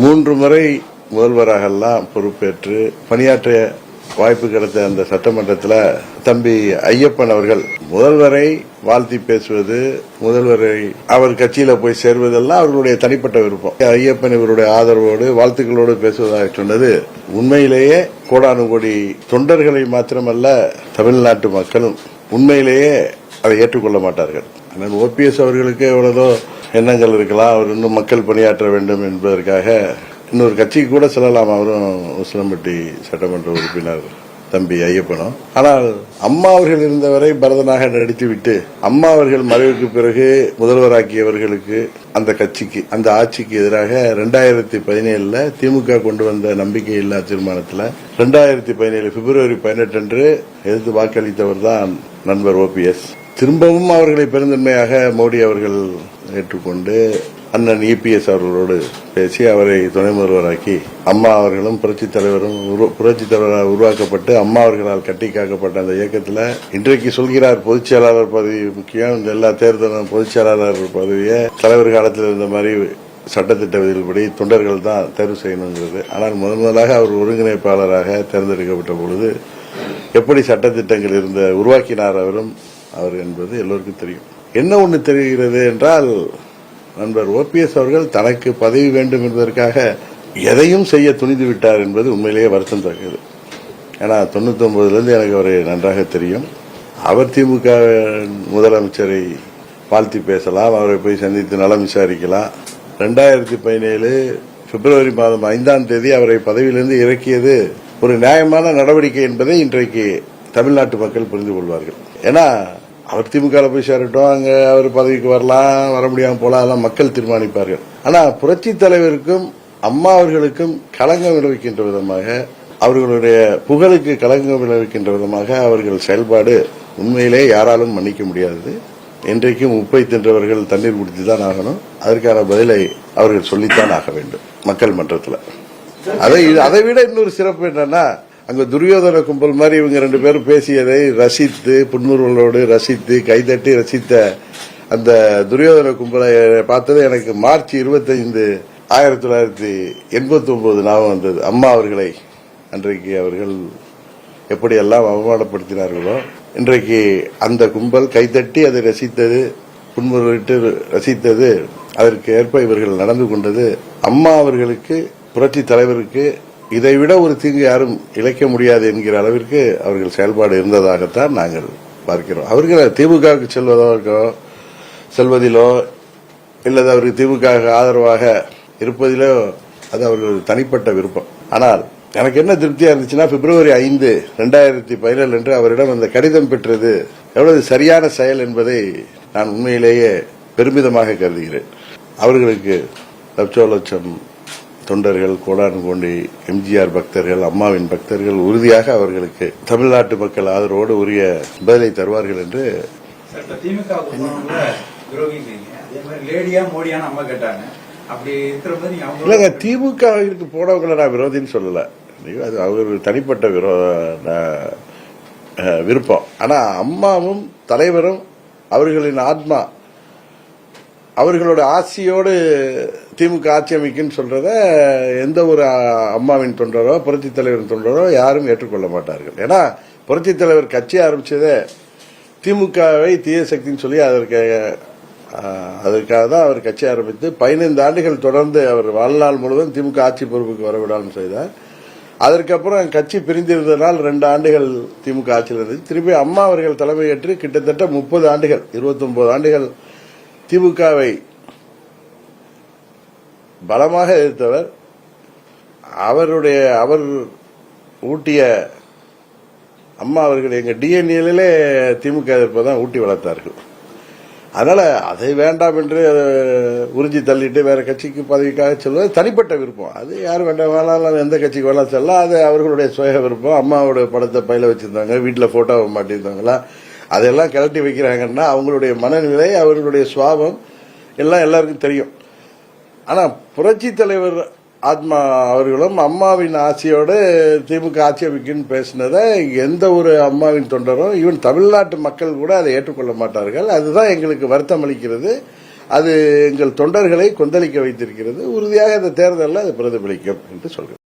3 முறை முதல்வராகலாம் பொறுப்பேற்று பணியாற்றிய வாய்ப்பு கிடைத்த அந்த சட்டமன்றத்தில் தம்பி ஐயப்பன் அவர்கள் முதல்வரை வாழ்த்தி பேசுவது, முதல்வரை அவர் கட்சியில போய் சேர்வதெல்லாம் அவர்களுடைய தனிப்பட்ட விருப்பம். ஐயப்பன் இவருடைய ஆதரவோடு வாழ்த்துக்களோடு பேசுவதாக சொன்னது உண்மையிலேயே கோடானு கோடி தொண்டர்களை மாத்திரமல்ல தமிழ்நாட்டு மக்களும் உண்மையிலேயே அதை ஏற்றுக்கொள்ள மாட்டார்கள். ஆனால் ஓபிஎஸ் அவர்களுக்கு எவ்வளவோ எண்ணங்கள் இருக்கலாம், அவர் இன்னும் மக்கள் பணியாற்ற வேண்டும் என்பதற்காக இன்னொரு கட்சிக்கு கூட செல்லலாம். அவரும் உசிலம்பட்டி சட்டமன்ற உறுப்பினர் தம்பி ஐயப்பனும். ஆனால் அம்மா அவர்கள் இருந்தவரை பரதனாக நடித்துவிட்டு அம்மா அவர்கள் மறைவுக்கு பிறகு முதல்வராக்கியவர்களுக்கு, அந்த கட்சிக்கு, அந்த ஆட்சிக்கு எதிராக 2017 திமுக கொண்டு வந்த நம்பிக்கையில்லா தீர்மானத்தில் 2017 பிப்ரவரி 18 அன்று எதிர்த்து வாக்களித்தவர் தான் நண்பர் ஓபிஎஸ். திரும்பவும் அவர்களை பெருந்தன்மையாக மோடி அவர்கள் ஏற்றுக்கொண்டு அண்ணன் இபிஎஸ் அவர்களோடு பேசி அவரை துணை முதல்வராக்கி அம்மா அவர்களும் புரட்சித் தலைவராக உருவாக்கப்பட்டு அம்மா அவர்களால் கட்டி காக்கப்பட்ட அந்த இயக்கத்தில் இன்றைக்கு சொல்கிறார் பொதுச் செயலாளர் பதவி முக்கியம், இந்த எல்லா தேர்தலும் பொதுச் செயலாளர் பதவியை தலைவர் காலத்தில் இருந்த மாதிரி சட்டத்திட்ட விதிப்படி தொண்டர்கள் தான் தேர்வு செய்யணுங்கிறது. ஆனால் முதலாக அவர் ஒருங்கிணைப்பாளராக தேர்ந்தெடுக்கப்பட்ட பொழுது எப்படி சட்டத்திட்டங்கள் உருவாக்கினார் அவர் என்பது எல்லோருக்கும் தெரியும். என்ன ஒன்று தெரிகிறது என்றால், நண்பர் ஓபிஎஸ் அவர்கள் தனக்கு பதவி வேண்டும் என்பதற்காக எதையும் செய்ய துணிந்து விட்டார் என்பது உண்மையிலேயே வருத்தம் தருகிறது. ஏன்னா 99 எனக்கு அவரை நன்றாக தெரியும். அவர் திமுக முதலமைச்சரை வாழ்த்தி பேசலாம், அவரை போய் சந்தித்து நலம் விசாரிக்கலாம். 2017 பிப்ரவரி மாதம் 5ஆம் தேதி அவரை பதவியிலிருந்து இறக்கியது ஒரு நியாயமான நடவடிக்கை என்பதை இன்றைக்கு தமிழ்நாட்டு மக்கள் புரிந்து கொள்வார்கள். ஏன்னா அவர் திமுக போய் சேரட்டும், அங்க அவர் பதவிக்கு வரலாம், வர முடியாம போலாம், அதெல்லாம் மக்கள் தீர்மானிப்பார்கள். ஆனா புரட்சி தலைவருக்கும் அம்மா அவர்களுக்கும் களங்கம் விளைவிக்கின்ற விதமாக, அவர்களுடைய புகழுக்கு களங்கம் விளைவிக்கின்ற விதமாக அவர்கள் செயல்பாடு உண்மையிலே யாராலும் மன்னிக்க முடியாது. இன்றைக்கும் உப்பை தின்றவர்கள் தண்ணீர் குடித்துதான் ஆகணும். அதற்கான பதிலை அவர்கள் சொல்லித்தான் ஆக வேண்டும் மக்கள் மன்றத்தில். அதை விட இன்னொரு சிறப்பு என்னன்னா, அங்க துரியோதன கும்பல் மாதிரி இவங்க 2 பேரும் பேசியதை ரசித்து, புன்முறுவலோடு ரசித்து, கைதட்டி ரசித்த அந்த துரியோதன கும்பலை பார்த்தது எனக்கு மார்ச் 25, 1989 ஞாபகம் வந்தது. அம்மா அவர்களை அன்றைக்கு அவர்கள் எப்படியெல்லாம் அவமானப்படுத்தினார்களோ, இன்றைக்கு அந்த கும்பல் கைதட்டி அதை ரசித்தது, புன்முறுவிட்டு ரசித்தது, அதற்கு ஏற்ப இவர்கள் நடந்து கொண்டது அம்மா அவர்களுக்கு, புரட்சி தலைவருக்கு இதைவிட ஒரு தீங்கு யாரும் இழைக்க முடியாது என்கிற அளவிற்கு அவர்கள் செயல்பாடு இருந்ததாகத்தான் நாங்கள் பார்க்கிறோம். அவர்கள் திமுகவுக்கு செல்வதிலோ இல்லது அவருக்கு திமுக ஆதரவாக இருப்பதிலோ அது அவர்கள் தனிப்பட்ட விருப்பம். ஆனால் எனக்கு என்ன திருப்தியா இருந்துச்சுன்னா, பிப்ரவரி 5, 2017 அன்று அவரிடம் அந்த கடிதம் பெற்றது எவ்வளவு சரியான செயல் என்பதை நான் உண்மையிலேயே பெருமிதமாக கருதுகிறேன். அவர்களுக்கு லட்சம் தொண்டர்கள், கோடானு கோடி எம்ஜிஆர் பக்தர்கள், அம்மாவின் பக்தர்கள் உறுதியாக அவர்களுக்கு தமிழ்நாட்டு மக்கள் ஆதரவோடு உரிய பதிலை தருவார்கள் என்று. இல்லங்க, திமுக போனவங்களை நான் விரோதின்னு சொல்லல, அது அவர் தனிப்பட்ட விருப்பம். ஆனா அம்மாவும் தலைவரும் அவர்களின் ஆத்மா, அவர்களோட ஆட்சியோடு திமுக ஆட்சி அமைக்குன்னு சொல்றத எந்த ஒரு அம்மாவின் தொண்டரோ புரட்சி தலைவரின் தொண்டரோ யாரும் ஏற்றுக்கொள்ள மாட்டார்கள். ஏன்னா புரட்சி தலைவர் கட்சி ஆரம்பிச்சதே திமுகவை தீய சக்தின்னு சொல்லி அதற்காக தான் அவர் கட்சி ஆரம்பித்து 15 ஆண்டுகள் தொடர்ந்து அவர் வாழ்நாள் முழுவதும் திமுக ஆட்சி பொறுப்புக்கு வரவிடாமல் செய்தார். அதற்கப்புறம் கட்சி பிரிந்திருந்ததால் 2 ஆண்டுகள் திமுக ஆட்சியில் இருந்தது. திருப்பி அம்மா அவர்கள் தலைமையேற்று கிட்டத்தட்ட 30 ஆண்டுகள், 29 ஆண்டுகள் திமுகவை பலமாக எதிர்த்தவர். அவர் ஊட்டிய அம்மா அவர்கள் எங்க டிஎன்ஏலே திமுக எதிர்ப்பதான் ஊட்டி வளர்த்தார்கள். அதனால அதை வேண்டாம் என்று உறிஞ்சி தள்ளிட்டு வேற கட்சிக்கு பதவிக்காக செல்வது தனிப்பட்ட விருப்பம். அது யார் வேண்டாம், எந்த கட்சிக்கு வேணாலும் செல்லலாம், அது அவர்களுடைய சுய விருப்பம். அம்மாவோட படத்தை பையில வச்சிருந்தாங்க, வீட்டில் போட்டோ மாட்டிருந்தாங்களா, அதெல்லாம் கலட்டி வைக்கிறாங்கன்னா அவங்களுடைய மனநிலை, அவர்களுடைய சுவாபம் எல்லாம் எல்லாருக்கும் தெரியும். ஆனா புரட்சி தலைவர் ஆத்மா அவர்களும் அம்மாவின் ஆட்சியோடு திமுக ஆட்சி அமைக்குன்னு பேசினதை எந்த ஒரு அம்மாவின் தொண்டரும், ஈவன் தமிழ்நாட்டு மக்கள் கூட அதை ஏற்றுக்கொள்ள மாட்டார்கள். அதுதான் எங்களுக்கு வருத்தம் அளிக்கிறது. அது எங்கள் தொண்டர்களை கொந்தளிக்க வைத்திருக்கிறது. உறுதியாக இந்த தேர்தலில் அது பிரதிபலிக்கும் என்று சொல்கிறேன்.